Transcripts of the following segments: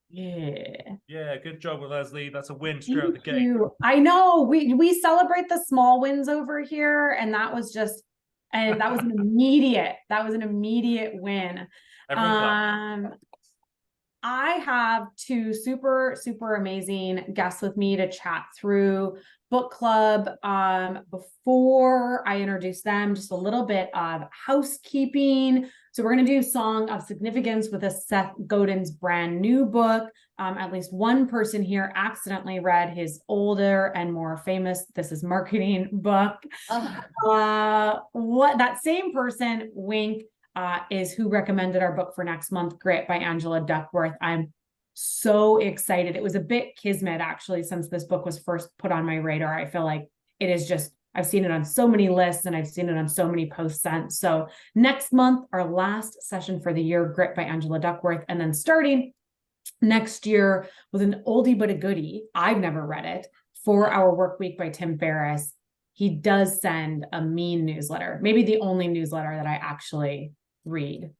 Yeah. Yeah, good job with Leslie. That's a win straight out the Thank gate. you. I know we celebrate the small wins over here, and that was just, and that was an immediate win. Everyone clap. Um, I have two super, super amazing guests with me to chat through book club. Before I introduce them, just a little bit of housekeeping. So we're going to do Song of Significance with a Seth Godin's brand new book. At least one person here accidentally read his older and more famous This Is Marketing book. What that same person, Wink, is who recommended our book for next month, Grit by Angela Duckworth. I'm so excited. It was a bit kismet, actually, since this book was first put on my radar. I feel like it is just, I've seen it on so many lists and I've seen it on so many posts sent. So next month, our last session for the year, Grit by Angela Duckworth. And then starting next year with an oldie but a goodie. I've never read it. 4 Hour Work Week by Tim Ferriss. He does send a mean newsletter, maybe the only newsletter that I actually read.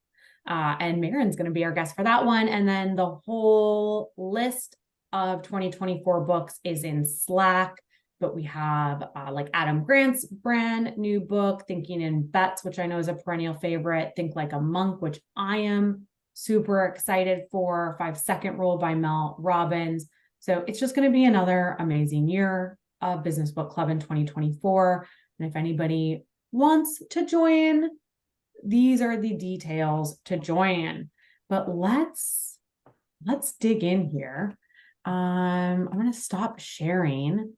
And Marin's going to be our guest for that one. And then the whole list of 2024 books is in Slack. But we have like Adam Grant's brand new book, Thinking in Bets, which I know is a perennial favorite. Think Like a Monk, which I am super excited for. 5 Second Rule by Mel Robbins. So it's just going to be another amazing year of Business Book Club in 2024. And if anybody wants to join, these are the details to join. But let's dig in here. I'm going to stop sharing.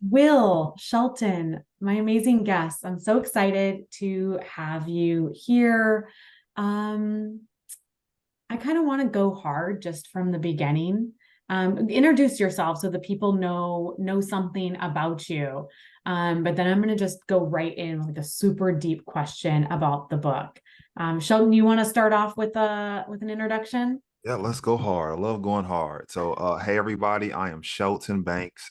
Will Shelton, my amazing guest, I'm so excited to have you here. I kind of want to go hard just from the beginning. Introduce yourself so the people know something about you. But then I'm going to just go right in with like a super deep question about the book. Shelton, you want to start off with an introduction? Yeah, let's go hard. I love going hard. So, hey everybody, I am Shelton Banks.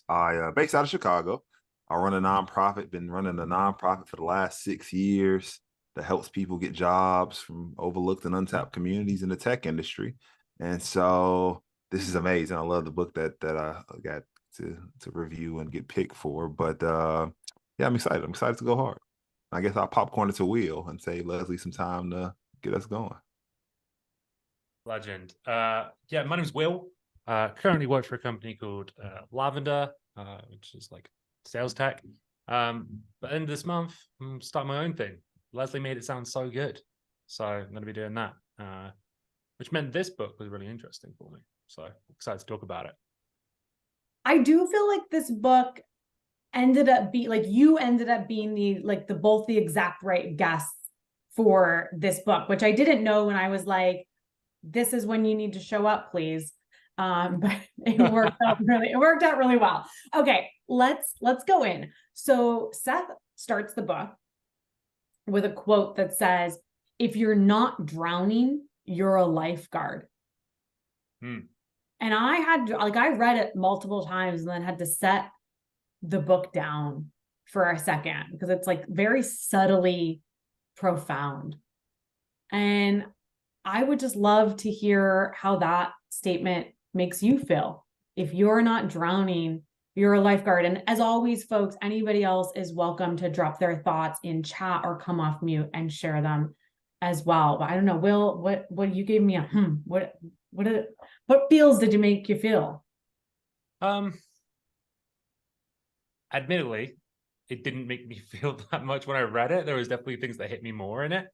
Based out of Chicago. I run a nonprofit. Been running a nonprofit for the last 6 years that helps people get jobs from overlooked and untapped communities in the tech industry. And so, this is amazing. I love the book that I got to review and get picked for. But yeah, I'm excited. I'm excited to go hard. I guess I'll popcorn it to Will and say Leslie some time to get us going. Legend. Yeah, my name's Will. Currently work for a company called Lavender, which is like sales tech. But end of this month, I'm starting my own thing. Leslie made it sound so good. So I'm going to be doing that, which meant this book was really interesting for me. So excited to talk about it. I do feel like this book ended up you ended up being the both the exact right guests for this book, which I didn't know when I was like, this is when you need to show up, please. But it worked out really well. Okay, let's go in. So Seth starts the book with a quote that says, if you're not drowning, you're a lifeguard. And I read it multiple times and then had to set the book down for a second because it's like very subtly profound. And I would just love to hear how that statement makes you feel. If you're not drowning, you're a lifeguard. And as always, folks, anybody else is welcome to drop their thoughts in chat or come off mute and share them as well. But I don't know, Will, what you gave me what feels did you make you feel? Admittedly, it didn't make me feel that much when I read it. There was definitely things that hit me more in it,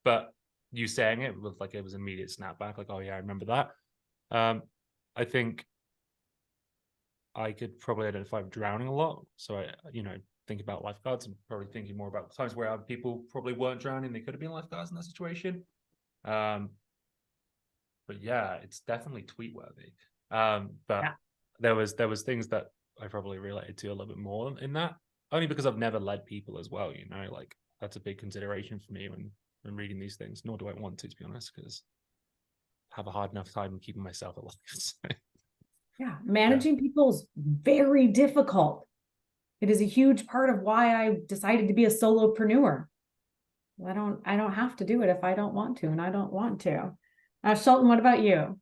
but you saying it was like it was an immediate snapback. Like, oh yeah, I remember that. I think I could probably identify with drowning a lot. So I, think about lifeguards and probably thinking more about times where other people probably weren't drowning. They could have been lifeguards in that situation. But yeah, it's definitely tweet worthy. But yeah. there was things that I probably related to a little bit more in that, only because I've never led people as well. Like that's a big consideration for me when reading these things. Nor do I want to be honest, because I have a hard enough time keeping myself alive. Yeah, managing people is very difficult. It is a huge part of why I decided to be a solopreneur. I don't have to do it if I don't want to, and I don't want to. Shelton, what about you?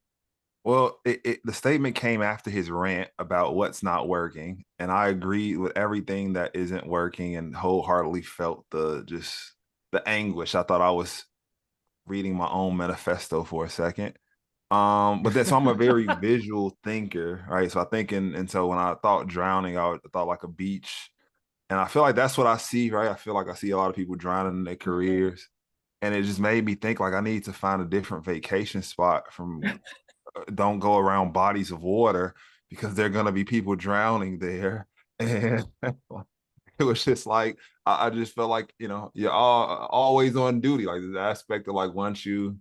Well, the statement came after his rant about what's not working, and I agreed with everything that isn't working, and wholeheartedly felt the anguish. I thought I was reading my own manifesto for a second. But then so I'm a very visual thinker, right? So I think and so when I thought drowning, I thought like a beach, and I feel like that's what I see, right? I feel like I see a lot of people drowning in their careers, and it just made me think like I need to find a different vacation spot from don't go around bodies of water because there are going to be people drowning there. And it was just like, I just felt like, you're always on duty. Like the aspect of like, once if you're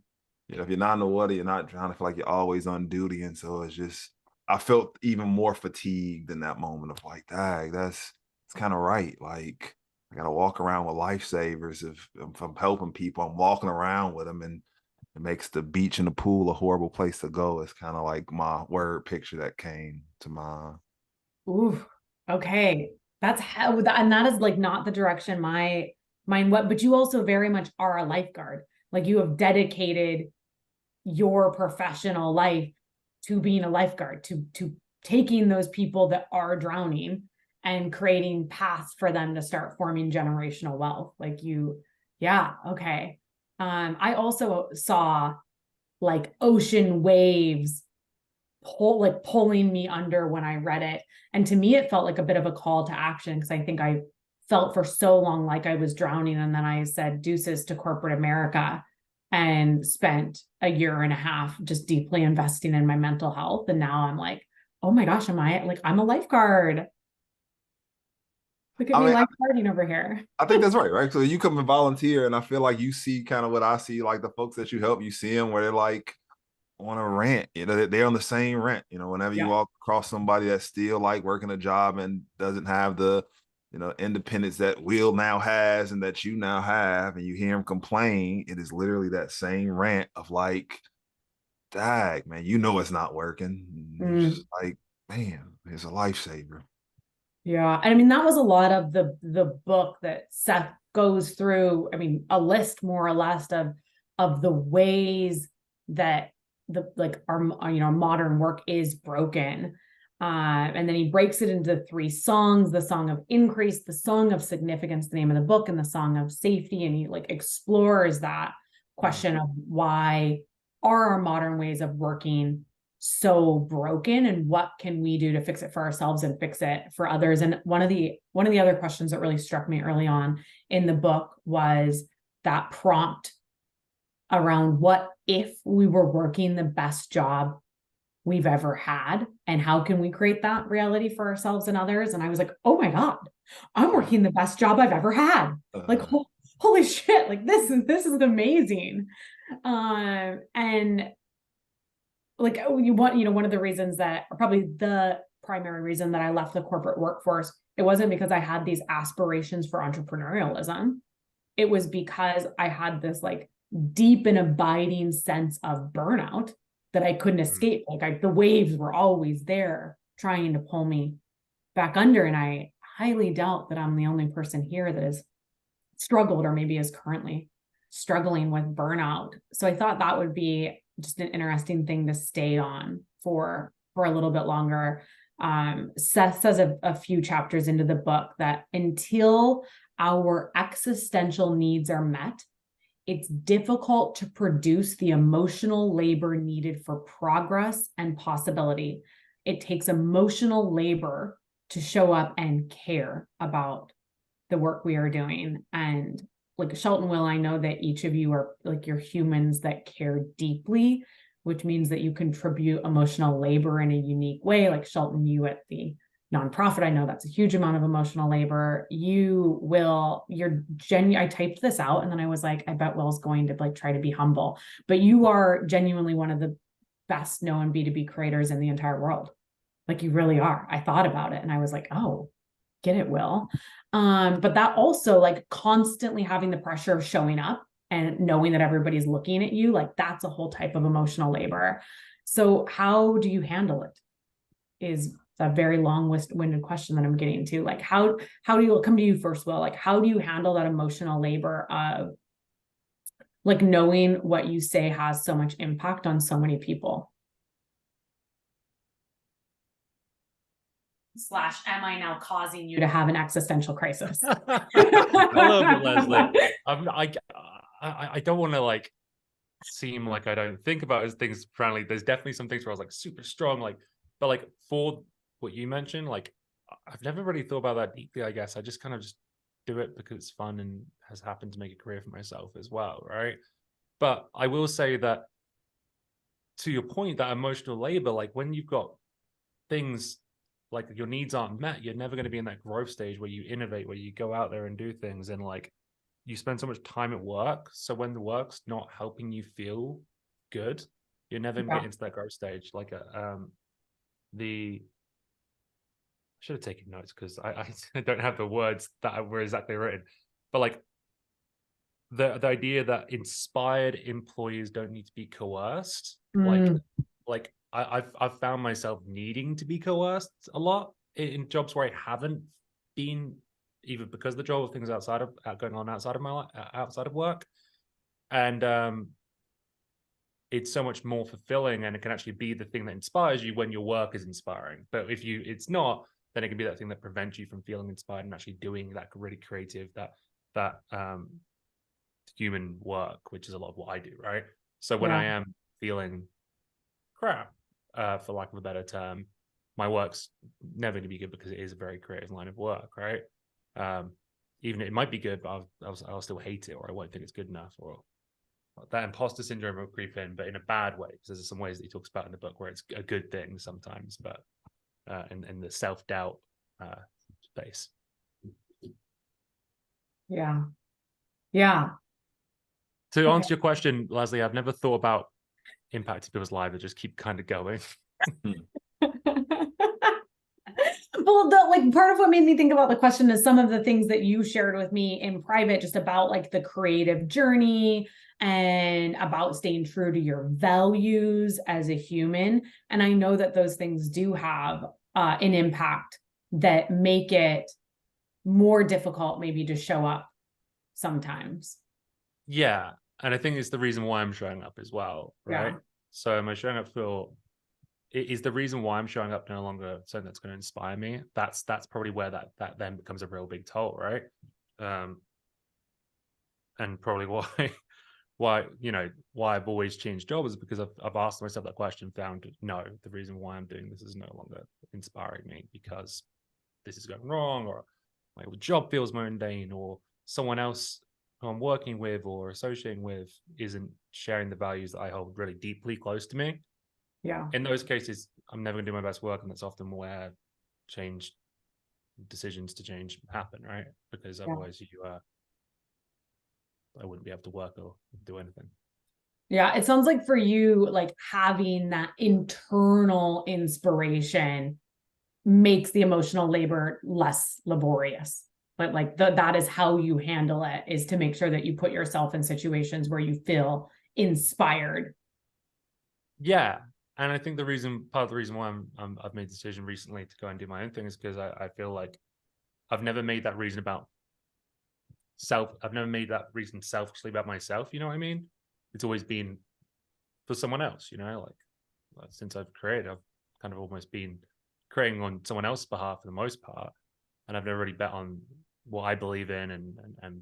not in the water, you're not drowning. I feel like you're always on duty. And so it's just, I felt even more fatigued in that moment of like, dang, it's kind of right. Like, I got to walk around with lifesavers. If I'm helping people, I'm walking around with them. And it makes the beach and the pool a horrible place to go. It's kind of like my word picture that came to mind. Ooh, okay. That's how, and that is like not the direction my mind went, but you also very much are a lifeguard. Like you have dedicated your professional life to being a lifeguard, to taking those people that are drowning and creating paths for them to start forming generational wealth. Like you, yeah, okay. I also saw like ocean waves pulling me under when I read it. And to me, it felt like a bit of a call to action because I think I felt for so long like I was drowning. And then I said deuces to corporate America and spent a year and a half just deeply investing in my mental health. And now I'm like, oh my gosh, I'm a lifeguard. Look at I me mean, lifeguarding over here. I think that's right, right? So you come and volunteer, and I feel like you see kind of what I see, like the folks that you help, you see them where they're like on a rant, they're on the same rant. Whenever you Yeah. walk across somebody that's still like working a job and doesn't have the, independence that Will now has and that you now have, and you hear him complain, it is literally that same rant of like, dag, man, it's not working. And you're just Mm. like, man, it's a lifesaver. Yeah. And I mean, that was a lot of the book that Seth goes through. I mean, a list more or less of the ways that the like our modern work is broken. And then he breaks it into 3 songs: the song of increase, the song of significance, the name of the book, and the song of safety. And he like explores that question of why are our modern ways of working so broken, and what can we do to fix it for ourselves and fix it for others. And one of the other questions that really struck me early on in the book was that prompt around what if we were working the best job we've ever had, and how can we create that reality for ourselves and others. And I was like, oh my god, I'm working the best job I've ever had. Like holy shit, like this is amazing. And like one of the reasons that, or probably the primary reason that I left the corporate workforce, it wasn't because I had these aspirations for entrepreneurialism. It was because I had this like deep and abiding sense of burnout that I couldn't escape. Like the waves were always there trying to pull me back under. And I highly doubt that I'm the only person here that has struggled or maybe is currently struggling with burnout. So I thought that would be just an interesting thing to stay on for a little bit longer. Seth says a few chapters into the book that until our existential needs are met, it's difficult to produce the emotional labor needed for progress and possibility. It takes emotional labor to show up and care about the work we are doing. And like Shelton, Will, I know that each of you are like, you're humans that care deeply, which means that you contribute emotional labor in a unique way. Like Shelton, you at the nonprofit, I know that's a huge amount of emotional labor. You're genuine. I typed this out and then I was like, I bet Will's going to like try to be humble, but you are genuinely one of the best known B2B creators in the entire world. Like you really are. I thought about it and I was like, oh, get it, Will. But that also like constantly having the pressure of showing up and knowing that everybody's looking at you, like that's a whole type of emotional labor. So how do you handle it? Is a very long-winded question that I'm getting to. Like how do you come to you first, Will? Like how do you handle that emotional labor of like knowing what you say has so much impact on so many people? / am I now causing you to have an existential crisis? A little bit, Leslie. I don't want to like seem like I don't think about as things friendly. There's definitely some things where I was like super strong, like, but like for what you mentioned, like I've never really thought about that deeply, I guess. I just kind of just do it because it's fun and has happened to make a career for myself as well, right? But I will say that to your point, that emotional labor, like when you've got things like your needs aren't met, you're never going to be in that growth stage where you innovate, where you go out there and do things, and like you spend so much time at work. So when the work's not helping you feel good, you're never gonna get into that growth stage. Like the I should have taken notes because I don't have the words that were exactly written, but like the idea that inspired employees don't need to be coerced, like I've found myself needing to be coerced a lot in jobs where I haven't been, either because of the job or things outside of going on outside of my outside of work, and it's so much more fulfilling, and it can actually be the thing that inspires you when your work is inspiring. But if it's not, then it can be that thing that prevents you from feeling inspired and actually doing that really creative, that human work, which is a lot of what I do, right? So when I am feeling crap, for lack of a better term, my work's never going to be good because it is a very creative line of work, right? Even it might be good, but I'll still hate it, or I won't think it's good enough, or that imposter syndrome will creep in, but in a bad way, because there's some ways that he talks about in the book where it's a good thing sometimes, but in the self-doubt space. Yeah. To answer your question, Leslie, I've never thought about impacting people's lives. I just keep kind of going. Well, like part of what made me think about the question is some of the things that you shared with me in private, just about like the creative journey and about staying true to your values as a human. And I know that those things do have an impact that make it more difficult maybe to show up sometimes. Yeah. And I think it's the reason why I'm showing up as well, right? Yeah. So am I showing up for, is the reason why I'm showing up no longer something that's going to inspire me? That's probably where that then becomes a real big toll, right? And probably why I've always changed jobs is because I've asked myself that question, found no, the reason why I'm doing this is no longer inspiring me because this is going wrong, or my job feels mundane, or someone else who I'm working with or associating with isn't sharing the values that I hold really deeply close to me. Yeah. In those cases, I'm never going to do my best work, and that's often where decisions to change happen, right? Because otherwise I wouldn't be able to work or do anything. Yeah, it sounds like for you, like having that internal inspiration makes the emotional labor less laborious. But like that is how you handle it, is to make sure that you put yourself in situations where you feel inspired. Yeah. And I think part of the reason why I've made the decision recently to go and do my own thing is because I feel like I've never made that reason about I've never made that reason selfishly about myself. You know what I mean? It's always been for someone else, like since I've created, I've kind of almost been creating on someone else's behalf for the most part. And I've never really bet on what I believe in and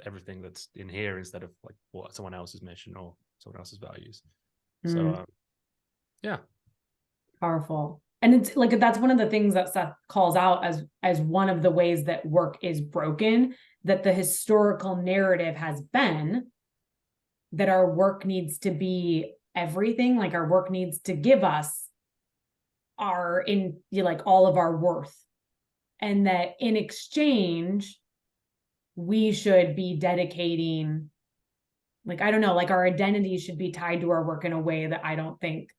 everything that's in here instead of like what someone else's mission or someone else's values. So, yeah. Powerful. And it's like, that's one of the things that Seth calls out as one of the ways that work is broken, that the historical narrative has been that our work needs to be everything. Like our work needs to give us all of our worth. And that in exchange, we should be dedicating, like, I don't know, like our identity should be tied to our work in a way that I don't think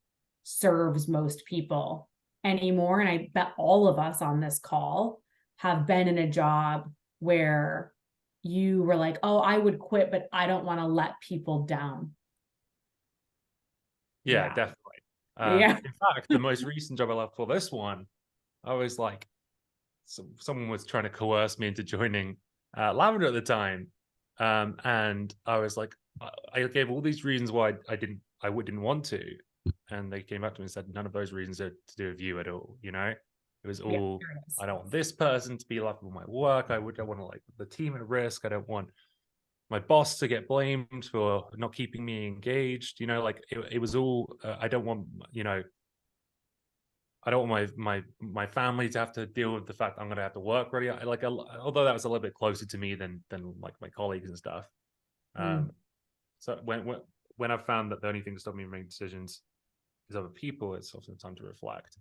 serves most people anymore. And I bet all of us on this call have been in a job where you were like, oh, I would quit, but I don't want to let people down. Yeah, definitely. Yeah. In fact, the most recent job I left for this one, I was like, someone was trying to coerce me into joining Lavender at the time. And I was like, I gave all these reasons why I didn't want to. And they came back to me and said, none of those reasons are to do with you at all, It was Yeah, all, there it is. I don't want this person to be like with my work. I want to like the team at risk. I don't want my boss to get blamed for not keeping me engaged. You know, like it was all, I don't want, you know, I don't want my family to have to deal with the fact I'm going to have to work really. Like, although that was a little bit closer to me than like my colleagues and stuff. So when I've found that the only thing that stops me from making decisions is other people, it's often time to reflect.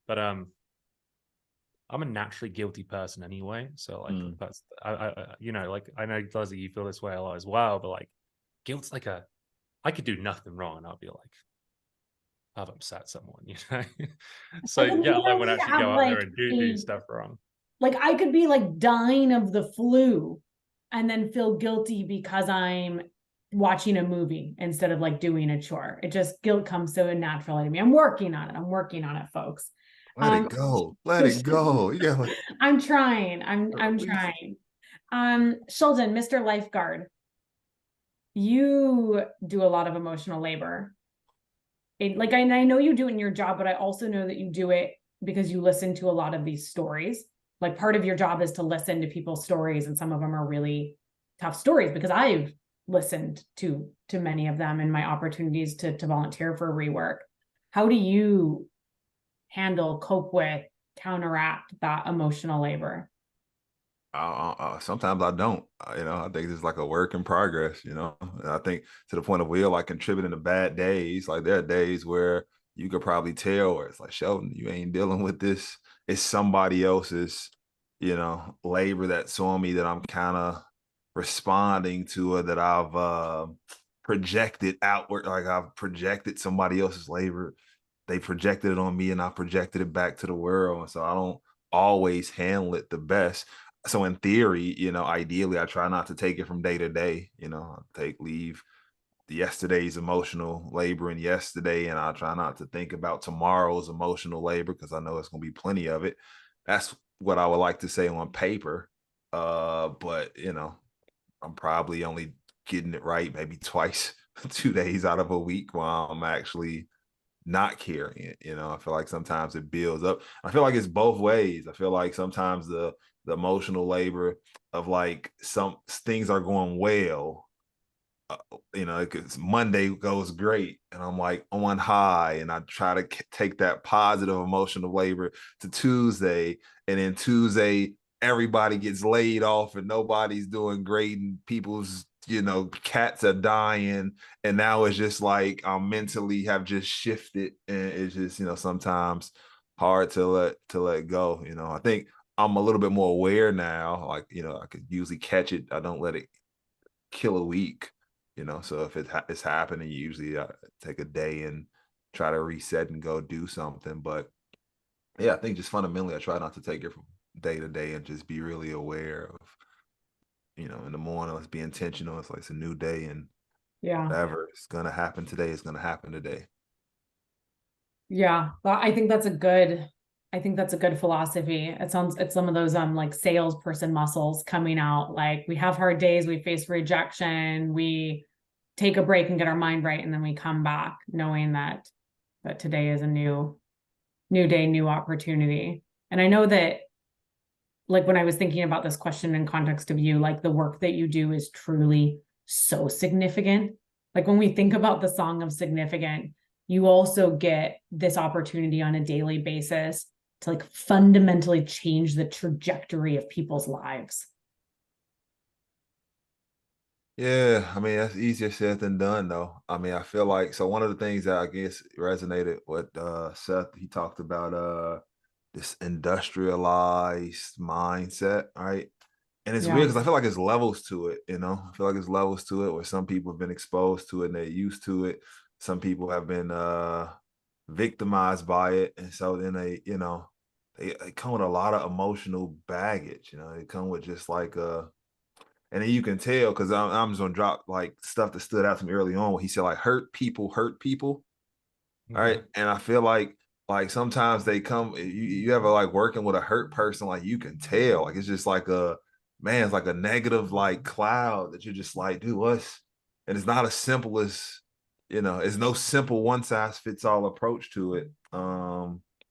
But I'm a naturally guilty person anyway, so like that's you know, like I know Leslie, you feel this way a lot as well, but like guilt's like I could do nothing wrong and I'll be like, I've upset someone, you know. So Like yeah, I would literally actually have go out there like and do stuff wrong. like I could be like dying of the flu and then feel guilty because I'm watching a movie instead of like doing a chore. It just guilt comes so naturally to me. I'm working on it. I'm working on it, folks. Let it go. Let it go. You got I'm trying. I'm release. trying. Sheldon, Mr. Lifeguard, you do a lot of emotional labor. Like I know you do it in your job, but I also know that you do it because you listen to a lot of these stories. Like part of your job is to listen to people's stories, and some of them are really tough stories because I've listened to many of them in my opportunities to volunteer for rework. How do you handle, cope with, counteract that emotional labor? Sometimes I don't. You know, I think it's like a work in progress. You know, and I think to the point of will like contributing to bad days. Like there are days where you could probably tell where it's like Sheldon, you ain't dealing with this. It's somebody else's, you know, labor that's on me that I'm kind of responding to, or that I've projected outward. Like I've projected somebody else's labor. They projected it on me, and I projected it back to the world. And so I don't always handle it the best. So in theory, you know, ideally, I try not to take it from day to day. You know, I take leave yesterday's emotional labor in yesterday, and I try not to think about tomorrow's emotional labor because I know it's going to be plenty of it. That's what I would like to say on paper. But you know, I'm probably only getting it right maybe twice, 2 days out of a week while I'm actually not carrying it. You know, I feel like sometimes it builds up. I feel like it's both ways. I feel like sometimes the emotional labor of like some things are going well. You know, because Monday goes great, and I'm like on high, and I try to take that positive emotional labor to Tuesday, and then Tuesday everybody gets laid off, and nobody's doing great, and people's, you know, cats are dying, and now it's just like I'm mentally have just shifted, and it's just, you know, sometimes hard to let go. You know, I think I'm a little bit more aware now. Like, you know, I could usually catch it. I don't let it kill a week, you know. So if it's happening, usually I take a day and try to reset and go do something. But yeah, I think just fundamentally, I try not to take it from day to day and just be really aware of, you know, in the morning, let's be intentional. It's like it's a new day, and Yeah. whatever is going to happen today is going to happen today. Yeah. Well, I think that's a good philosophy. It's some of those like salesperson muscles coming out. Like we have hard days, we face rejection, we take a break and get our mind right, and then we come back knowing that today is a new day, new opportunity. And I know that like when I was thinking about this question in context of you, like the work that you do is truly so significant. Like when we think about the Song of Significant, you also get this opportunity on a daily basis to like fundamentally change the trajectory of people's lives. Yeah, I mean, that's easier said than done, though. I mean, I feel like, so one of the things that I guess resonated with Seth, he talked about this industrialized mindset, right? And it's weird Yeah. because I feel like it's levels to it, you know. I feel like it's levels to it where some people have been exposed to it and they're used to it. Some people have been victimized by it. And so then they, you know, they come with a lot of emotional baggage, you know. They come with just like and then you can tell because I'm just gonna drop like stuff that stood out to me early on where he said like hurt people hurt people. All right. And I feel like sometimes they come, you ever like working with a hurt person, like you can tell, like it's just like it's like a negative like cloud that you're just like, dude, what's, and it's not as simple as, you know, it's no simple one size fits all approach to it.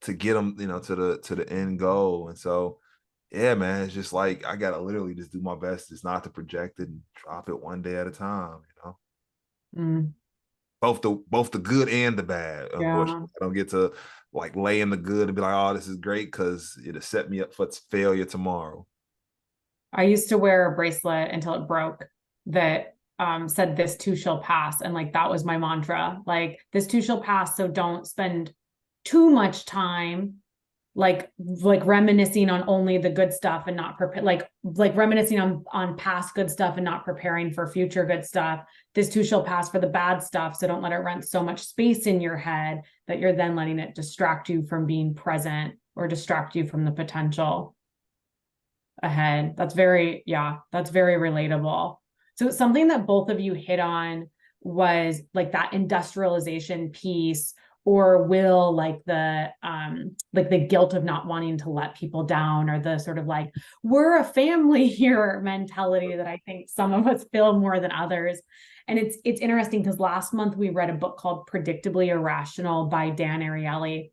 to get them, to the end goal. And so, yeah, man, it's just like I gotta literally just do my best, just not to project it and drop it one day at a time. Mm, Both the good and the bad. yeah. Unfortunately, I don't get to like lay in the good and be like, oh, this is great, because it'll set me up for failure tomorrow. I used to wear a bracelet until it broke that said this too shall pass. And like that was my mantra. Like this too shall pass. So don't spend too much time like reminiscing on only the good stuff and not prepare like reminiscing on past good stuff and not preparing for future good stuff. This too shall pass for the bad stuff. So don't let it rent so much space in your head that you're then letting it distract you from being present or distract you from the potential ahead. That's very relatable. So something that both of you hit on was like that industrialization piece, or will like the guilt of not wanting to let people down, or the sort of like we're a family here mentality that I think some of us feel more than others. And it's interesting because last month we read a book called Predictably Irrational by Dan Ariely,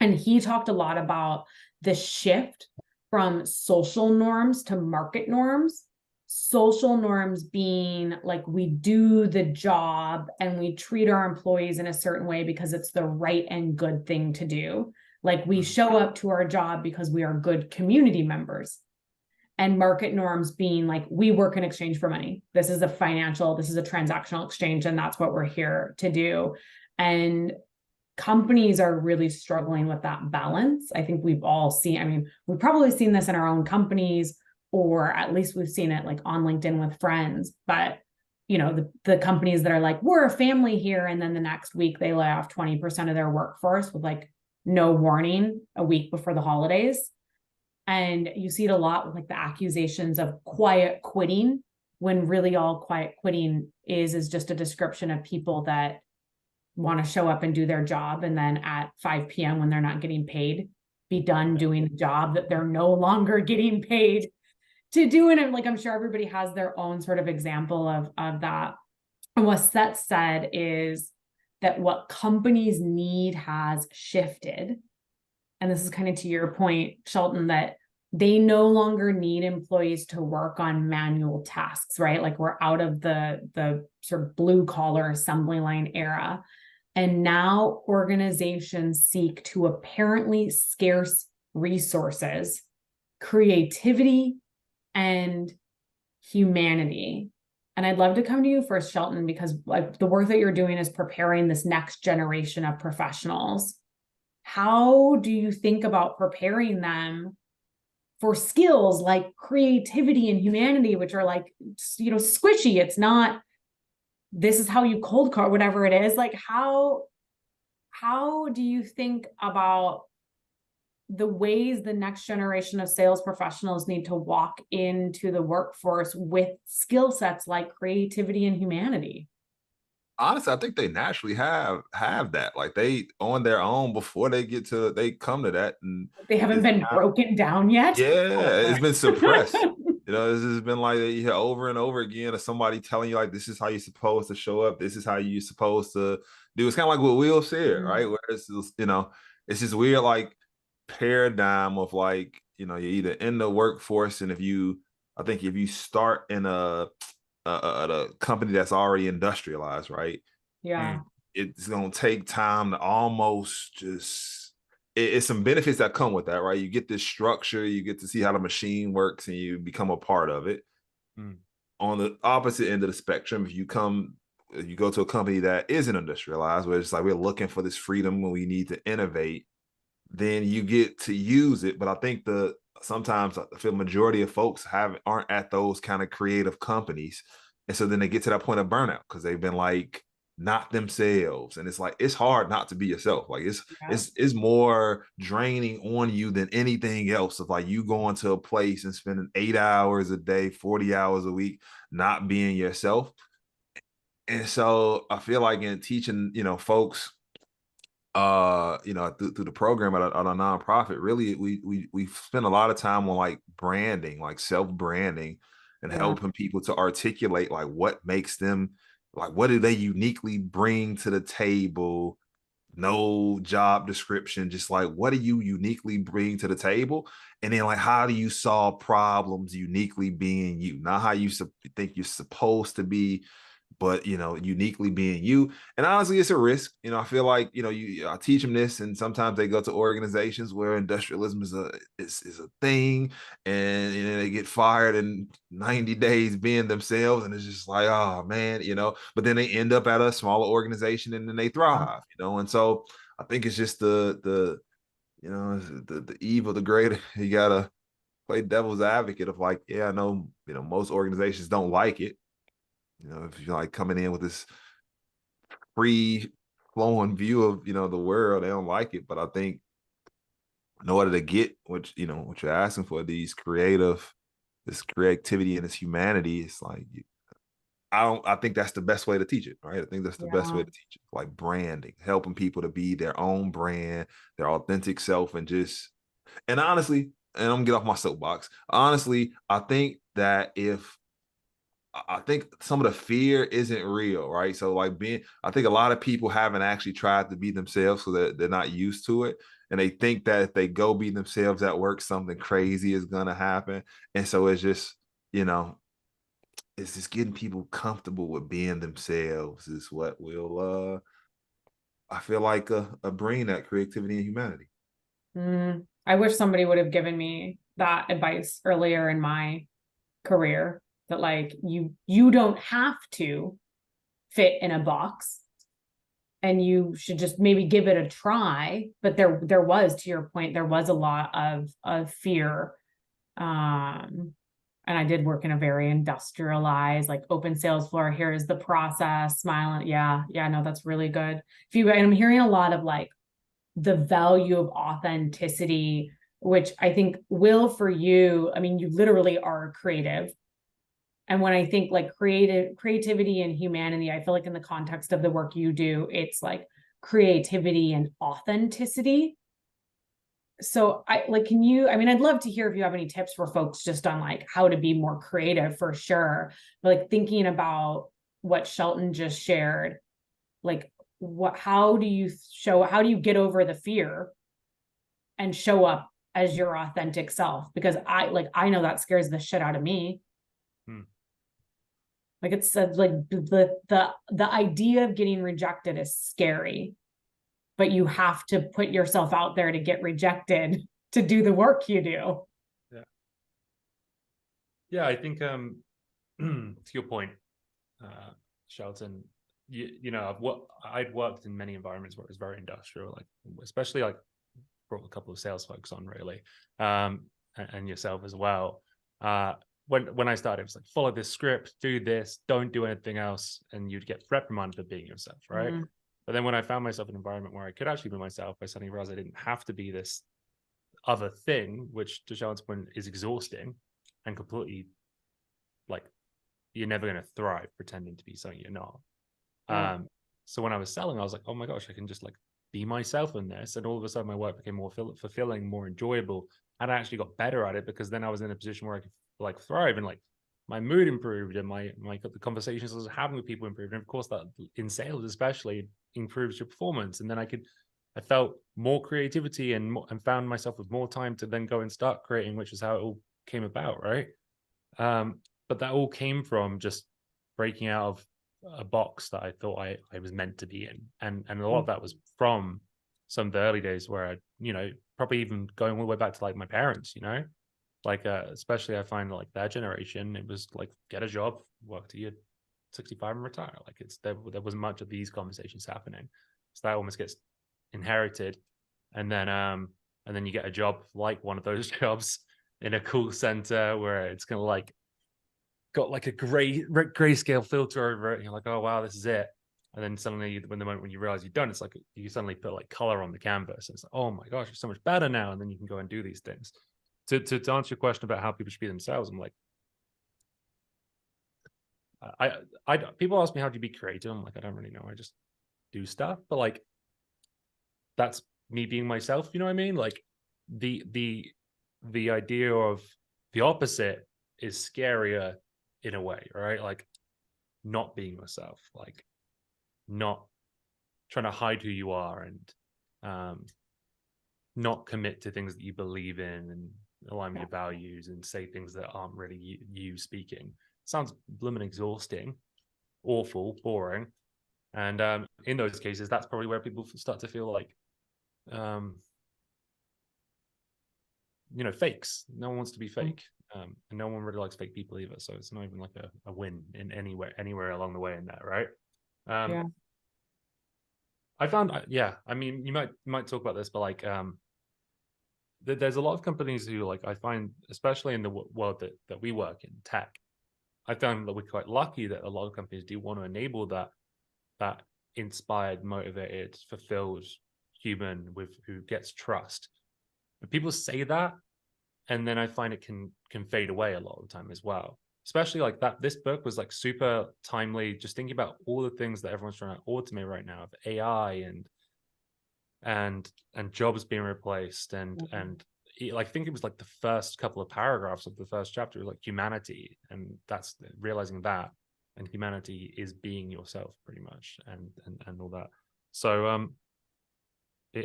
and he talked a lot about the shift from social norms to market norms. Social norms being like we do the job and we treat our employees in a certain way because it's the right and good thing to do. Like we show up to our job because we are good community members. And market norms being like we work in exchange for money. This is a transactional exchange, and that's what we're here to do. And companies are really struggling with that balance. I think we've all seen, I mean, we've probably seen this in our own companies, or at least we've seen it like on LinkedIn with friends. But, the companies that are like, we're a family here. And then the next week they lay off 20% of their workforce with like no warning a week before the holidays. And you see it a lot with like the accusations of quiet quitting, when really all quiet quitting is just a description of people that want to show up and do their job, and then at 5 p.m. when they're not getting paid, be done doing the job that they're no longer getting paid to do. And like I'm sure everybody has their own sort of example of that. And what Seth said is that what companies need has shifted. And this is kind of to your point, Shelton, that they no longer need employees to work on manual tasks, right? Like we're out of the sort of blue collar assembly line era. And now organizations seek to apparently scarce resources, creativity, and humanity. And I'd love to come to you first, Shelton, because like the work that you're doing is preparing this next generation of professionals. How do you think about preparing them for skills like creativity and humanity, which are like, squishy? It's not, this is how you cold call, whatever it is. Like how do you think about the ways the next generation of sales professionals need to walk into the workforce with skill sets like creativity and humanity? Honestly, I think they naturally have that. Like they on their own before they come to that, and They haven't it's been broken down yet. yeah, it's been suppressed. This has been like you hear over and over again of somebody telling you like this is how you're supposed to show up, this is how you're supposed to do. It's kind of like what Will said, right? Where it's just, it's this weird like paradigm of like, you're either in the workforce, and I think if you start in a company that's already industrialized, right? Yeah. It's gonna take time to almost just it's some benefits that come with that, right? You get this structure, you get to see how the machine works, and you become a part of it. On the opposite end of the spectrum, if you go to a company that isn't industrialized, where it's like we're looking for this freedom when we need to innovate, then you get to use it. But I think sometimes I feel majority of folks aren't at those kind of creative companies, and so then they get to that point of burnout because they've been like not themselves, and it's like it's hard not to be yourself. Like it's more draining on you than anything else. Of like you going to a place and spending 8 hours a day, 40 hours a week, not being yourself. And so I feel like in teaching, folks, through the program at a nonprofit, really we spend a lot of time on like branding, like self-branding, and helping people to articulate like what makes them, like what do they uniquely bring to the table no job description, just like what do you uniquely bring to the table? And then like how do you solve problems uniquely being you, not how you think you're supposed to be, but uniquely being you. And honestly, it's a risk. I feel like I teach them this, and sometimes they go to organizations where industrialism is a thing, and they get fired in 90 days being themselves, and it's just like, oh man, But then they end up at a smaller organization, and then they thrive, And so I think it's just the evil, the greater. You gotta play devil's advocate of like, yeah, I know, most organizations don't like it. If you're like coming in with this free flowing view of, the world, they don't like it. But I think in order to get what you're asking for, this creativity and this humanity, it's like, I think that's the best way to teach it, right? I think that's the best way to teach it. Like branding, helping people to be their own brand, their authentic self, and honestly, and I'm gonna get off my soapbox. Honestly, I think some of the fear isn't real, right? So like I think a lot of people haven't actually tried to be themselves, so that they're not used to it. And they think that if they go be themselves at work, something crazy is gonna happen. And so it's just, it's just getting people comfortable with being themselves is what will I feel like bring that creativity and humanity. I wish somebody would have given me that advice earlier in my career, that like you don't have to fit in a box, and you should just maybe give it a try. But there was, to your point, there was a lot of fear. And I did work in a very industrialized, like open sales floor. Here is the process, smiling. Yeah, no, that's really good. And I'm hearing a lot of like the value of authenticity, which I think will, for you, I mean, you literally are creative. And when I think like creativity and humanity, I feel like in the context of the work you do, it's like creativity and authenticity. So I'd love to hear if you have any tips for folks just on like how to be more creative, for sure. But like thinking about what Shelton just shared, like how do you get over the fear and show up as your authentic self? Because I know that scares the shit out of me. Like it's like the idea of getting rejected is scary, but you have to put yourself out there to get rejected to do the work you do. Yeah, I think to your point, Shelton, I'd worked in many environments where it was very industrial, like especially like brought a couple of sales folks on really, and yourself as well. When I started, it was like, follow this script, do this, don't do anything else, and you'd get reprimanded for being yourself, right? But then when I found myself in an environment where I could actually be myself, I suddenly realized I didn't have to be this other thing, which to Sean's point is exhausting and completely like, you're never going to thrive pretending to be something you're not. So when I was selling, I was like, oh my gosh, I can just like be myself in this. And all of a sudden my work became more fulfilling, more enjoyable. And I actually got better at it because then I was in a position where I could like thrive, and like my mood improved, and the conversations I was having with people improved. And of course that in sales especially improves your performance. And then I felt more creativity and found myself with more time to then go and start creating, which is how it all came about, right? But that all came from just breaking out of a box that I thought I was meant to be in. And a lot of that was from some of the early days where I, probably even going all the way back to like my parents, like especially I find like their generation, it was like get a job, work till you're 65 and retire. Like there wasn't much of these conversations happening. So that almost gets inherited. And then you get a job like one of those jobs in a call center where it's gonna like got like a grayscale filter over it, and you're like, oh wow, this is it. And then suddenly when you realize you've done, it's like you suddenly put like color on the canvas, and it's like, oh my gosh, it's so much better now. And then you can go and do these things. To answer your question about how people should be themselves, I'm like, I people ask me how do you be creative. I'm like, I don't really know. I just do stuff. But like, that's me being myself. You know what I mean? Like the idea of the opposite is scarier in a way, right? Like not being yourself, like not trying to hide who you are and not commit to things that you believe in and align with your values and say things that aren't really you speaking. Sounds blooming exhausting, awful, boring. And in those cases, that's probably where people start to feel like, fakes. No one wants to be fake. And no one really likes fake people either. So it's not even like a win in anywhere along the way in that, right? I found, I mean, you might talk about this, but like, there's a lot of companies who, like, I find, especially in the world that we work in, tech, I found that we're quite lucky that a lot of companies do want to enable that inspired, motivated, fulfilled human who gets trust. But people say that, and then I find it can fade away a lot of the time as well. Especially like that, this book was like super timely, just thinking about all the things that everyone's trying to automate right now, of AI and jobs being replaced, and I think it was like the first couple of paragraphs of the first chapter was like humanity, and that's realizing that, and humanity is being yourself pretty much, and all that. So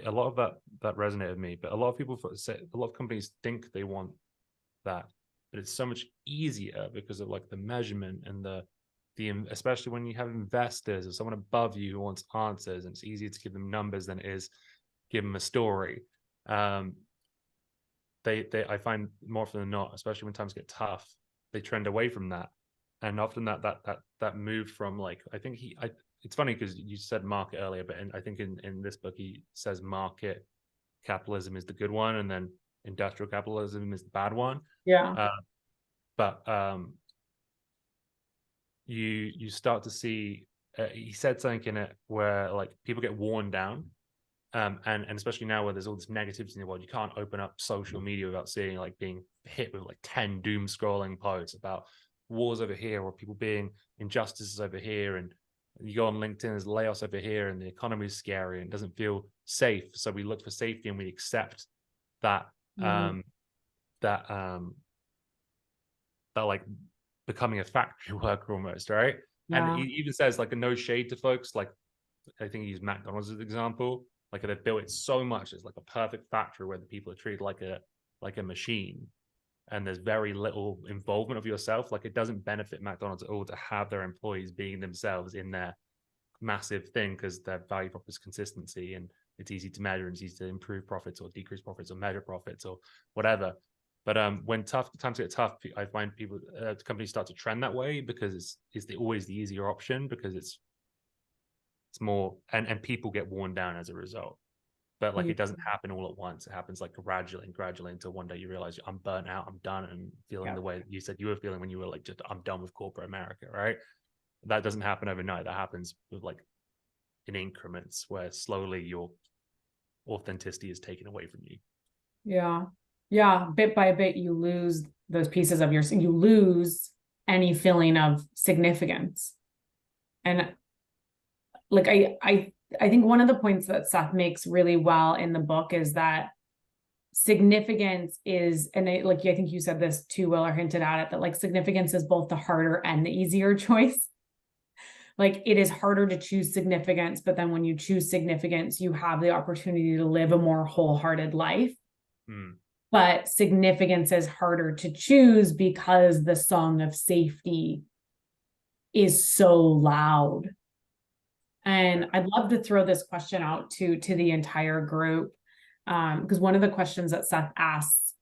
a lot of that resonated with me, but a lot of people say, a lot of companies think they want that, but it's so much easier because of like the measurement and the especially when you have investors or someone above you who wants answers, and it's easier to give them numbers than it is give them a story. I find more often than not, especially when times get tough, they trend away from that. And often that move from, like, I think it's funny because you said market earlier, but I think in this book he says market capitalism is the good one, and then industrial capitalism is the bad one. But you start to see, he said something in it where like people get worn down, and especially now where there's all this negativity in the world, you can't open up social media without seeing, like, being hit with like 10 doom scrolling posts about wars over here, or people being injustices over here, and you go on LinkedIn, there's layoffs over here, and the economy is scary and doesn't feel safe, so we look for safety and we accept that that like becoming a factory worker almost, right? And he even says, like, a no shade to folks, like I think he used McDonald's as an example, like they've built it so much, it's like a perfect factory where the people are treated like a machine, and there's very little involvement of yourself. Like, it doesn't benefit McDonald's at all to have their employees being themselves in their massive thing, because their value prop is consistency, and it's easy to measure, and it's easy to improve profits or decrease profits or measure profits or whatever. But when times get tough, I find companies start to trend that way, because it's always the easier option, because it's more, and people get worn down as a result. But like, it doesn't happen all at once. It happens like gradually until one day you realize, I'm burnt out, I'm done, and feeling the way that you said you were feeling when you were like, just, I'm done with corporate America, right? That doesn't happen overnight. That happens with, like, in increments, where slowly your authenticity is taken away from you. Bit by bit you lose those pieces of you lose any feeling of significance. And like, I think one of the points that Seth makes really well in the book is that significance is, and I think you said this too, Will, or hinted at it, that like significance is both the harder and the easier choice. Like, it is harder to choose significance, but then when you choose significance, you have the opportunity to live a more wholehearted life. But significance is harder to choose because the song of safety is so loud. And I'd love to throw this question out to the entire group, because one of the questions that Seth asks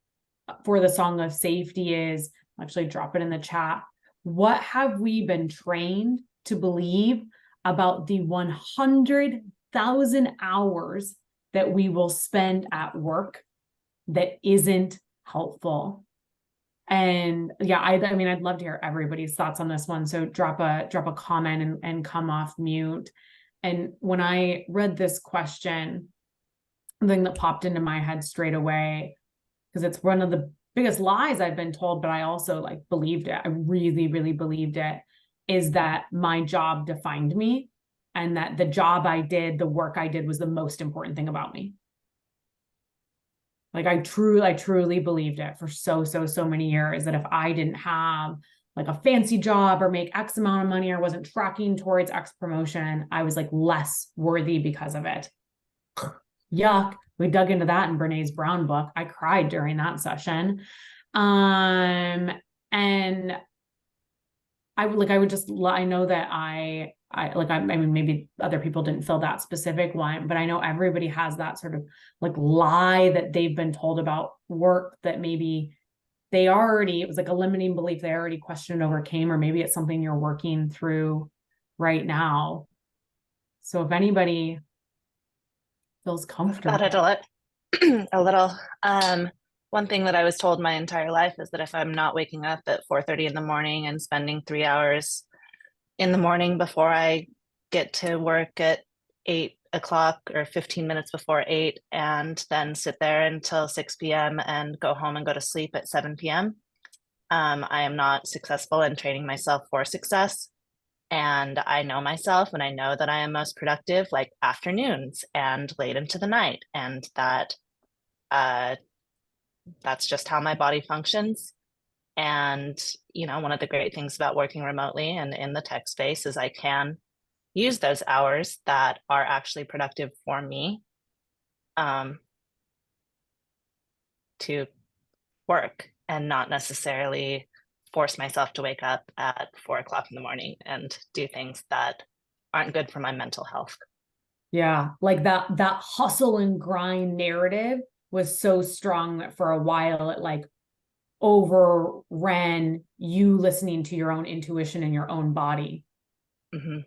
for the song of safety is, I'll actually drop it in the chat, what have we been trained to believe about the 100,000 hours that we will spend at work that isn't helpful? And I mean, I'd love to hear everybody's thoughts on this one. So drop a comment and come off mute. And when I read this question, the thing that popped into my head straight away, because it's one of the biggest lies I've been told, but I also like believed it. I really, really believed it, is that my job defined me, and that the job I did, the work I did, was the most important thing about me. Like, I truly believed it for so many years, that if I didn't have like a fancy job or make X amount of money, or wasn't tracking towards X promotion, I was like less worthy because of it. Yuck. We dug into that in Brené's Brown book. I cried during that session. And I know that I mean, maybe other people didn't feel that specific one, but I know everybody has that sort of like lie that they've been told about work that maybe it was like a limiting belief they already questioned and overcame, or maybe it's something you're working through right now. So if anybody feels comfortable. About it a little. One thing that I was told my entire life is that if I'm not waking up at 4:30 in the morning and spending 3 hours in the morning before I get to work at 8 o'clock or 15 minutes before 8, and then sit there until 6 p.m. and go home and go to sleep at 7 p.m., I am not successful in training myself for success. And I know myself, and I know that I am most productive like afternoons and late into the night. And that's just how my body functions. And, one of the great things about working remotely and in the tech space is I can use those hours that are actually productive for me to work, and not necessarily force myself to wake up at 4 o'clock in the morning and do things that aren't good for my mental health. Yeah, like that hustle and grind narrative was so strong that for a while it like overran you listening to your own intuition and your own body. Mm-hmm.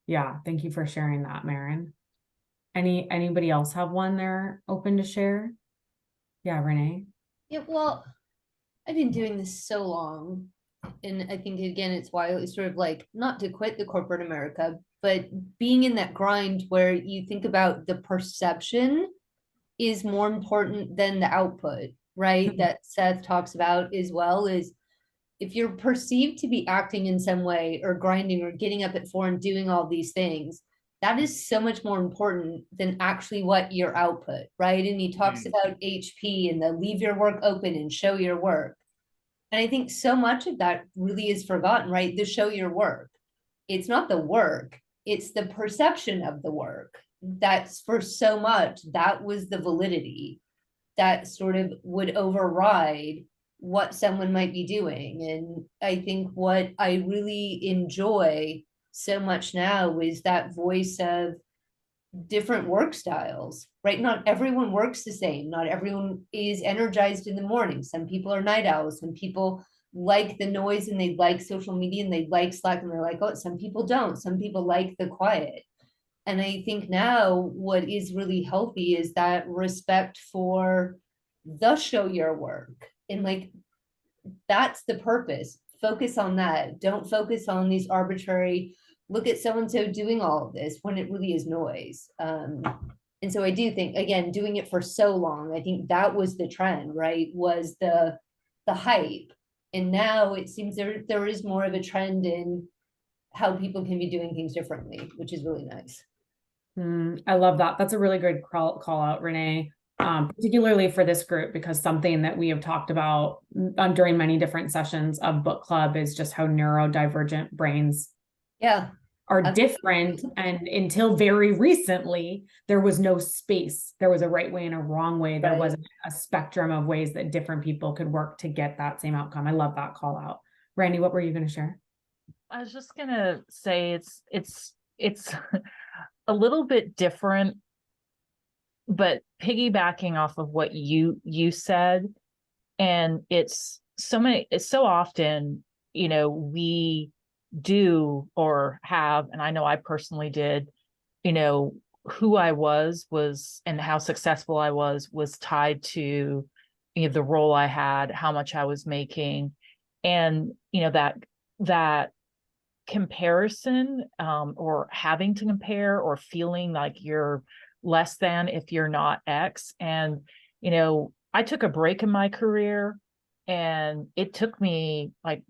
Yeah, thank you for sharing that, Maren. Anybody else have one they're open to share? Yeah, Renee. Yeah, well, I've been doing this so long, and I think again it's why it's sort of like not to quit the corporate America, but being in that grind where you think about the perception is more important than the output, right? That Seth talks about as well, is if you're perceived to be acting in some way or grinding or getting up at 4 and doing all these things, that is so much more important than actually what your output, right? And he talks about HP and the leave your work open and show your work. And I think so much of that really is forgotten, right? The show your work. It's not the work, it's the perception of the work. That's for so much, that was the validity that sort of would override what someone might be doing. And I think what I really enjoy so much now is that voice of different work styles, right? Not everyone works the same. Not everyone is energized in the morning. Some people are night owls. Some people like the noise and they like social media and they like Slack and they're like, oh, some people don't. Some people like the quiet. And I think now what is really healthy is that respect for the show your work. And like, that's the purpose. Focus on that. Don't focus on these arbitrary, look at so-and-so doing all of this when it really is noise. And so I do think, again, doing it for so long, I think that was the trend, right? Was the hype. And now it seems there is more of a trend in how people can be doing things differently, which is really nice. I love that. That's a really good call out, Renee, particularly for this group, because something that we have talked about during many different sessions of book club is just how neurodivergent brains are different. And until very recently, there was no space. There was a right way and a wrong way. There wasn't a spectrum of ways that different people could work to get that same outcome. I love that call out. Randy, what were you going to share? I was just going to say it's a little bit different, but piggybacking off of what you said, and it's so often, we do or have, and I know I personally did, who I was and how successful I was tied to the role I had, how much I was making, and that comparison, or having to compare, or feeling like you're less than if you're not X. And I took a break in my career, and it took me like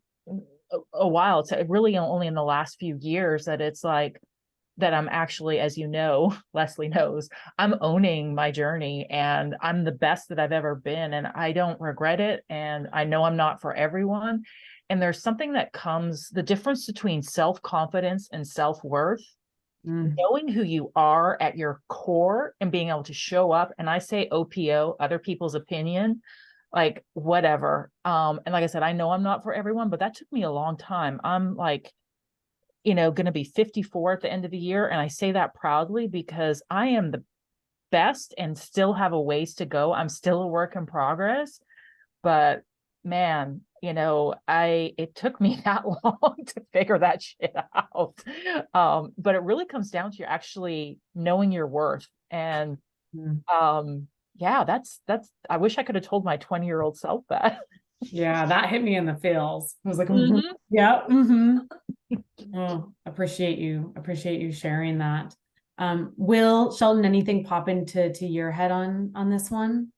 a while to really only in the last few years that it's like that I'm actually, as Leslie knows, I'm owning my journey and I'm the best that I've ever been, and I don't regret it. And I know I'm not for everyone. And there's something that comes, the difference between self-confidence and self-worth, knowing who you are at your core and being able to show up. And I say OPO, other people's opinion, like whatever. And like I said, I know I'm not for everyone, but that took me a long time. I'm like, going to be 54 at the end of the year. And I say that proudly because I am the best and still have a ways to go. I'm still a work in progress, but man, it took me that long to figure that shit out. But it really comes down to you actually knowing your worth. And yeah, that's I wish I could have told my 20-year-old self that. Yeah, that hit me in the feels. I was like, yeah. Oh, appreciate you sharing that. Will, Sheldon, anything pop into your head on this one?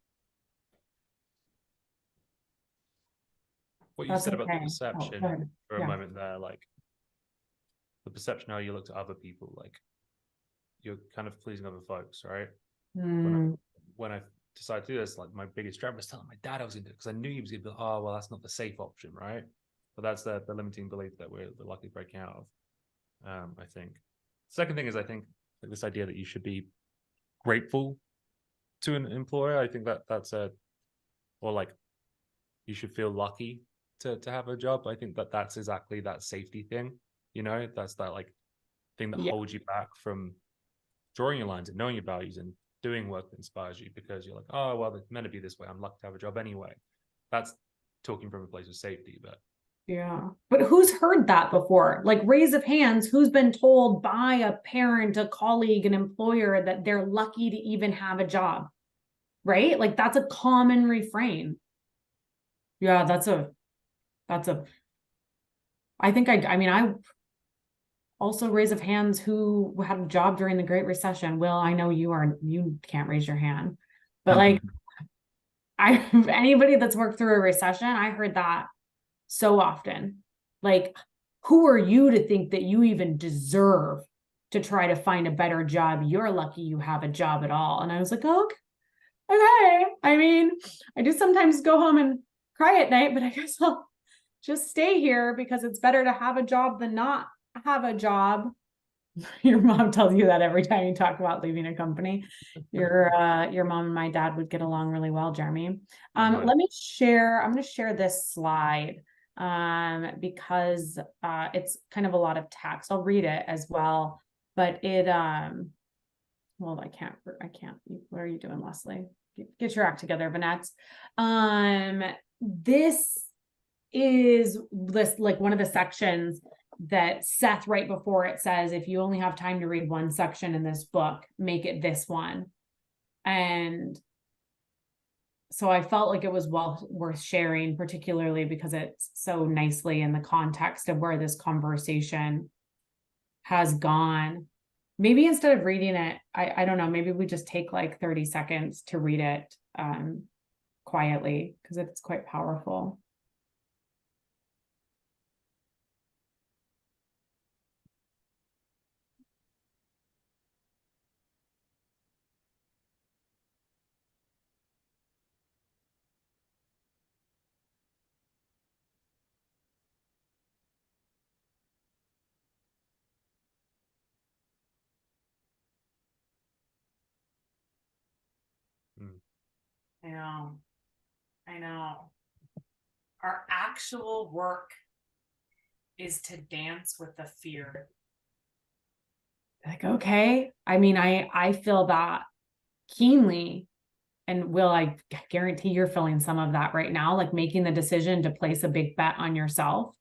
What you That's said about the okay. perception for a Yeah. moment there, like the perception how you look to other people, like you're kind of pleasing other folks, right? When I decided to do this, like my biggest drive was telling my dad I was going to do it because I knew he was going to be, oh, well, that's not the safe option, right? But that's the limiting belief that we're luckily breaking out of, I think. Second thing is, I think like this idea that you should be grateful to an employer. I think that's or like you should feel lucky to have a job. I think that's exactly that safety thing. That's that like thing that holds you back from drawing your lines and knowing your values and doing work that inspires you, because you're like, oh, well, it's meant to be this way. I'm lucky to have a job anyway. That's talking from a place of safety. But yeah, but who's heard that before? Like, raise of hands, who's been told by a parent, a colleague, an employer that they're lucky to even have a job, right? Like, that's a common refrain. Yeah, I also raise of hands who had a job during the Great Recession. Will, I know you can't raise your hand, but like, anybody that's worked through a recession, I heard that so often. Like, who are you to think that you even deserve to try to find a better job? You're lucky you have a job at all. And I was like, oh, okay. I mean, I do sometimes go home and cry at night, but I guess I'll just stay here because it's better to have a job than not have a job. Your mom tells you that every time you talk about leaving a company. Your mom and my dad would get along really well, Jeremy. I'm going to share this slide because it's kind of a lot of text. I'll read it as well, but it well, I can't. What are you doing, Leslie? Get your act together, Vanette. This is like one of the sections that Seth, right before it, says, if you only have time to read one section in this book, make it this one. And so I felt like it was well worth sharing, particularly because it's so nicely in the context of where this conversation has gone. Maybe instead of reading it, I don't know, maybe we just take like 30 seconds to read it quietly, because it's quite powerful. I know. Our actual work is to dance with the fear. Like, okay. I mean, I feel that keenly. And Will, I guarantee you're feeling some of that right now, like making the decision to place a big bet on yourself,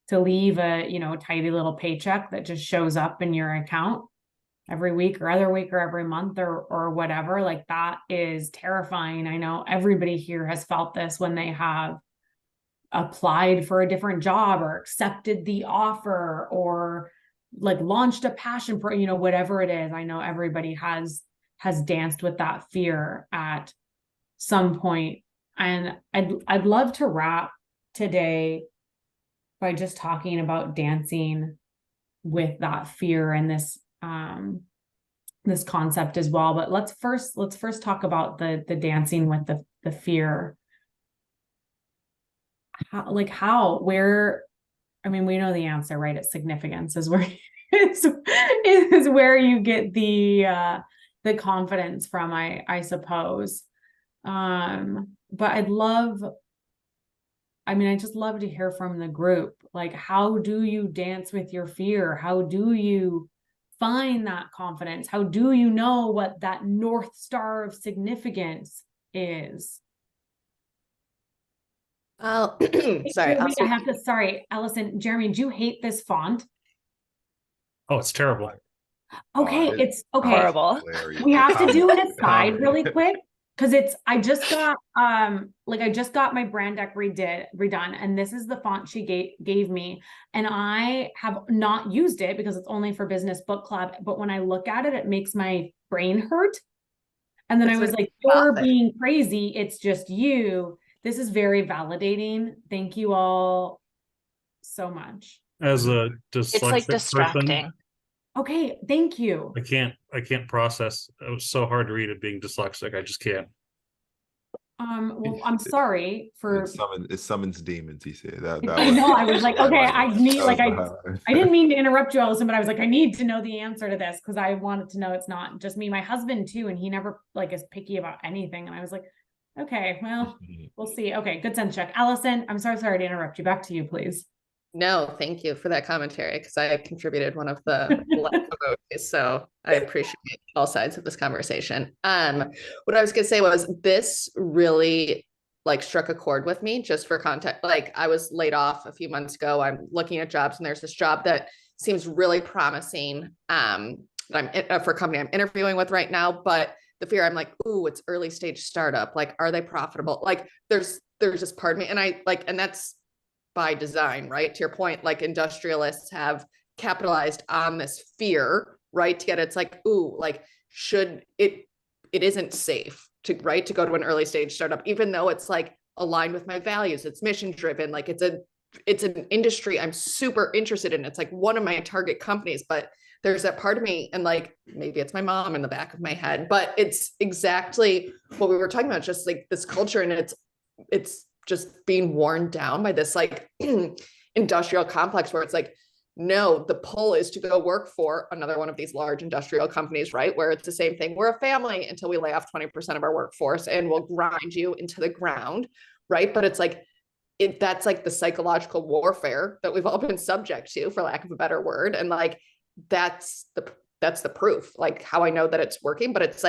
to leave a, tidy little paycheck that just shows up in your account every week or other week or every month or whatever. Like, that is terrifying. I know everybody here has felt this when they have applied for a different job or accepted the offer or like launched a passion for, whatever it is. I know everybody has danced with that fear at some point. And I'd love to wrap today by just talking about dancing with that fear and this this concept as well. But let's first talk about the dancing with the fear. where, I mean, we know the answer, right? It's significance is where is where you get the confidence from, I suppose. But I just love to hear from the group. Like, how do you dance with your fear? How do you find that confidence? How do you know what that North Star of significance is? Sorry. Sorry, Allison, Jeremy, do you hate this font? Oh, it's terrible. Okay, it's okay. Horrible. Hilarious. We have to do an Comment. aside really quick because I just got my brand deck redone, and this is the font she gave me, and I have not used it because it's only for business book club, but when I look at it, it makes my brain hurt. And then I was like, you're being crazy, it's just you. This is very validating. Thank you all so much. As a It's like dyslexic distracting. person, Okay, thank you. I can't process. It was so hard to read it being dyslexic. I just can't. Well, I'm sorry for It summons demons, he said. That I know. I was like, okay, I didn't mean to interrupt you, Allison, but I was like, I need to know the answer to this because I wanted to know it's not just me, my husband too, and he never is picky about anything. And I was like, okay, well, we'll see. Okay, good sense check. Allison, I'm sorry to interrupt you. Back to you, please. No, thank you for that commentary because I contributed one of the emojis, so I appreciate all sides of this conversation. What I was gonna say was this really struck a chord with me. Just for context, I was laid off a few months ago. I'm looking at jobs, and there's this job that seems really promising. That I'm for a company I'm interviewing with right now, but the fear, I'm like, ooh, it's early stage startup. Are they profitable? There's this part of me, and and that's by design, right? To your point, industrialists have capitalized on this fear, right? To get it's ooh, should it isn't safe to go to an early stage startup, even though it's aligned with my values, it's mission driven, it's an industry I'm super interested in. It's one of my target companies, but there's that part of me, and maybe it's my mom in the back of my head, but it's exactly what we were talking about, just this culture, and it's just being worn down by this industrial complex where it's no, the pull is to go work for another one of these large industrial companies, right? Where it's the same thing. We're a family until we lay off 20% of our workforce and we'll grind you into the ground, right? But it's that's the psychological warfare that we've all been subject to, for lack of a better word. And that's the proof, how I know that it's working. But it's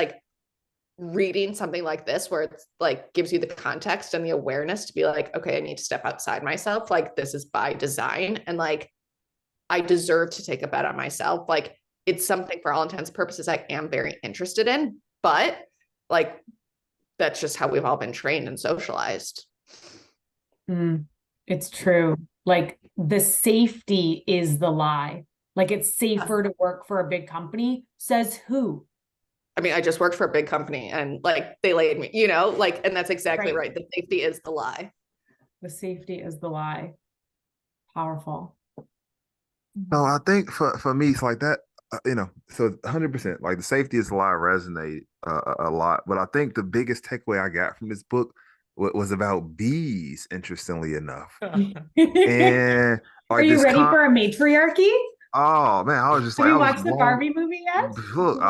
reading something like this where it's gives you the context and the awareness to be okay, I need to step outside myself. This is by design, and I deserve to take a bet on myself. It's something, for all intents and purposes, I am very interested in, but that's just how we've all been trained and socialized. It's true. The safety is the lie. It's safer to work for a big company. Says who? I mean, I just worked for a big company and they laid me, and that's exactly right. The safety is the lie. The safety is the lie. Powerful. No, I think for me, it's that, so 100%, the safety is the lie resonate a lot. But I think the biggest takeaway I got from this book was about bees, interestingly enough. And are you ready for a matriarchy? Oh man, I was just Have you watched the Barbie movie yet? Look,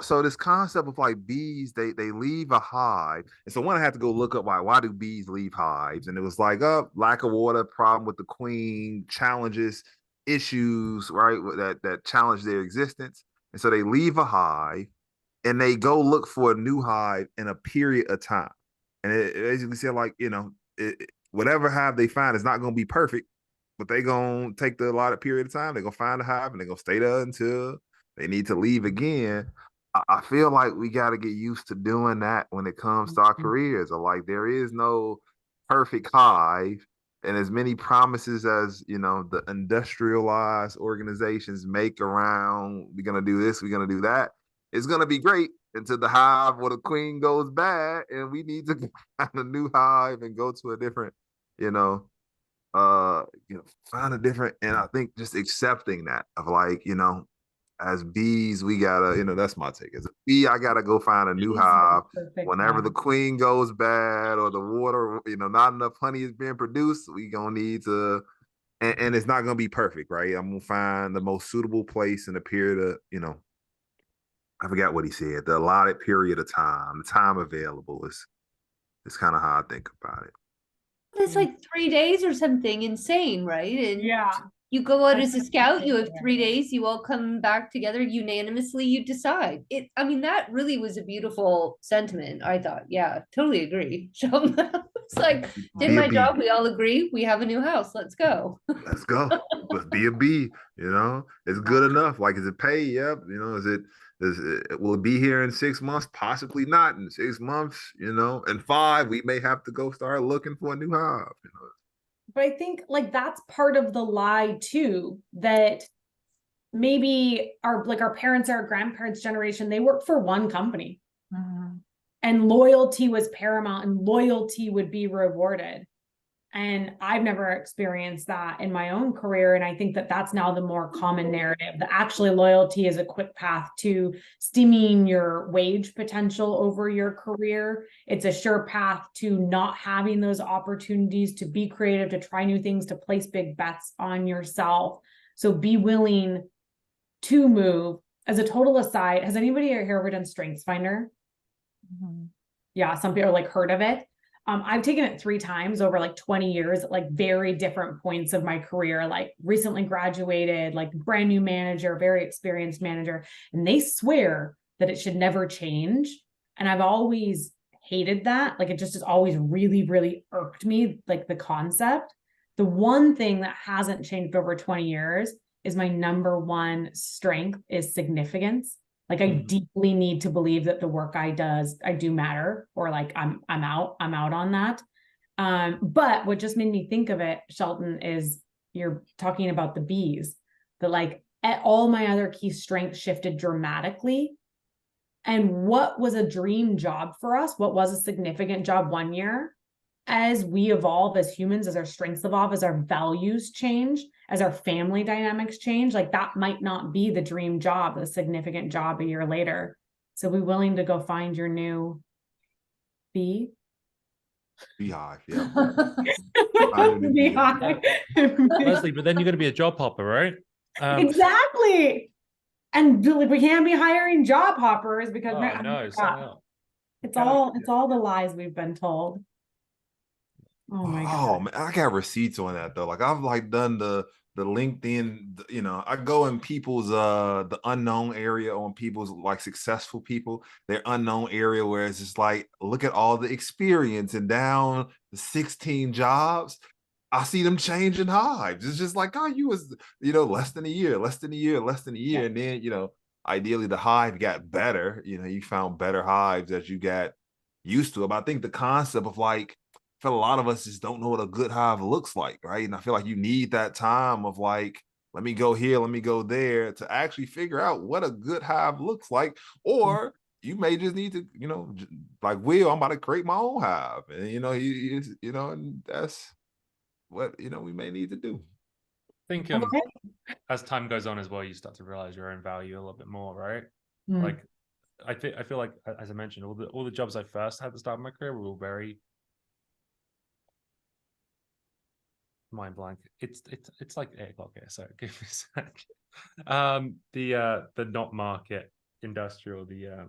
So this concept of bees, they leave a hive. And so one, I had to go look up why do bees leave hives? And it was lack of water, problem with the queen, challenges, issues, right? That challenge their existence. And so they leave a hive and they go look for a new hive in a period of time. And it basically said whatever hive they find is not going to be perfect, but they're going to take the allotted period of time. They're going to find a hive and they're going to stay there until they need to leave again. I feel we got to get used to doing that when it comes to our careers. Or there is no perfect hive, and as many promises as the industrialized organizations make around we're gonna do this, we're gonna do that. It's gonna be great until the hive or the queen goes bad, and we need to find a new hive and go to a different, find a different. And I think just accepting that of as bees, we gotta, that's my take. As a bee, I gotta go find a new Bees are hive. the perfect Whenever the hive. queen goes bad or the water, not enough honey is being produced, we gonna need to, and it's not gonna be perfect, right? I'm gonna find the most suitable place in the period of, I forgot what he said, the allotted period of time, the time available is kind of how I think about it. It's like 3 days or something insane, right? And Yeah. you go out That's as a what I'm scout, you have thinking. 3 days, you all come back together unanimously, you decide. I mean, that really was a beautiful sentiment, I thought. Yeah, totally agree. It's like, did Be a my bee. job, we all agree, we have a new house, let's go. Let's go. Let's be a bee. It's good enough. Like, is it paid? Yep. Will it be here in 6 months? Possibly not in 6 months. In 5, we may have to go start looking for a new hive. But I think like that's part of the lie too, that maybe our parents, our grandparents' generation, they worked for one company and loyalty was paramount and loyalty would be rewarded. And I've never experienced that in my own career. And I think that that's now the more common narrative, that actually loyalty is a quick path to stemming your wage potential over your career. It's a sure path to not having those opportunities to be creative, to try new things, to place big bets on yourself. So be willing to move. As a total aside, has anybody here ever done StrengthsFinder? Yeah, some people are like heard of it. I've taken it 3 times over like 20 years at like very different points of my career, like recently graduated, like brand new manager, very experienced manager, and they swear that it should never change. And I've always hated that. Like it just has always really, really irked me, like the concept. The one thing that hasn't changed over 20 years is my number one strength is significance. Like I deeply need to believe that the work I do matter, or like I'm out on that. But what just made me think of it, Shelton, is you're talking about the bees, that like all my other key strengths shifted dramatically. And what was a dream job for us? What was a significant job one year? As we evolve as humans, as our strengths evolve, as our values change, as our family dynamics change, like that might not be the dream job, the significant job a year later. So be willing to go find your new bee. Beehive, yeah. Beehive. Leslie, but then you're going to be a job hopper, right? Exactly. And we can't be hiring job hoppers because it's all the lies we've been told. Oh my God. Oh man, I got receipts on that though. Like I've like done the LinkedIn, I go in people's the unknown area, on people's like successful people, their unknown area, where it's just like, look at all the experience and down the 16 jobs. I see them changing hives. It's just like, oh, you was, less than a year. Yeah. And then, ideally the hive got better. You found better hives as you got used to it. But I think the concept of like, I feel a lot of us just don't know what a good hive looks like, right? And I feel like you need that time of like, let me go here, let me go there, to actually figure out what a good hive looks like. Or you may just need to, like Will, I'm about to create my own hive, and and that's what we may need to do. I think as time goes on as well, you start to realize your own value a little bit more, right? Like I feel like, as I mentioned, all the jobs I first had at the start of my career were all very mind blank. It's like 8 o'clock here, so give me a sec. The not market industrial, the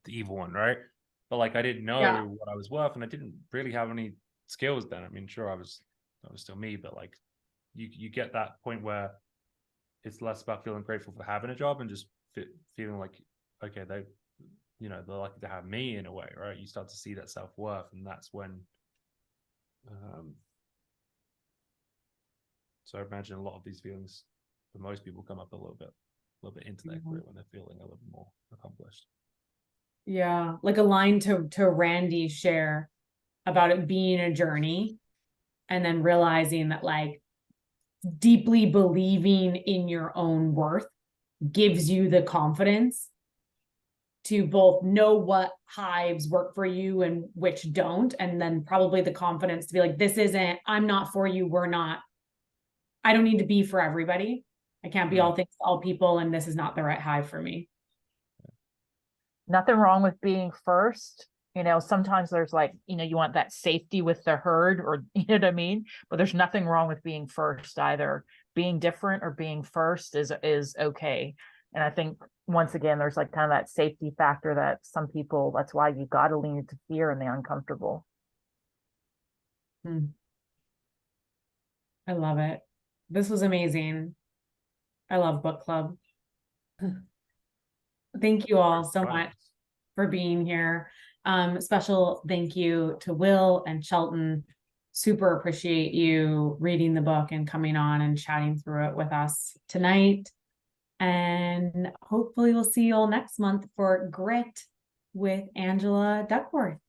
evil one, right? But like I didn't know what I was worth, and I didn't really have any skills then. I mean, sure, I was still me, but like you get that point where it's less about feeling grateful for having a job and just feeling like, okay, they're lucky to have me in a way, right? You start to see that self-worth, and that's when so I imagine a lot of these feelings for most people come up a little bit into their career when they're feeling a little bit more accomplished. Yeah, like a line to Randy's share about it being a journey, and then realizing that like deeply believing in your own worth gives you the confidence to both know what hives work for you and which don't, and then probably the confidence to be like, I'm not for you, we're not. I don't need to be for everybody. I can't be all things to all people, and this is not the right hive for me. Nothing wrong with being first. You know, sometimes there's like, you want that safety with the herd, or you know what I mean? But there's nothing wrong with being first either. Being different or being first is okay. And I think once again, there's like kind of that safety factor that some people, that's why you got to lean into fear and the uncomfortable. I love it. This was amazing. I love book club. Thank you all so much for being here. Special thank you to Will and Shelton. Super appreciate you reading the book and coming on and chatting through it with us tonight. And hopefully we'll see you all next month for Grit with Angela Duckworth.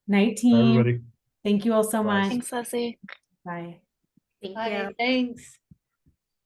Night team. Everybody. Thank you all so much. Thanks, Leslie. Bye. Thank Bye, you. thanks.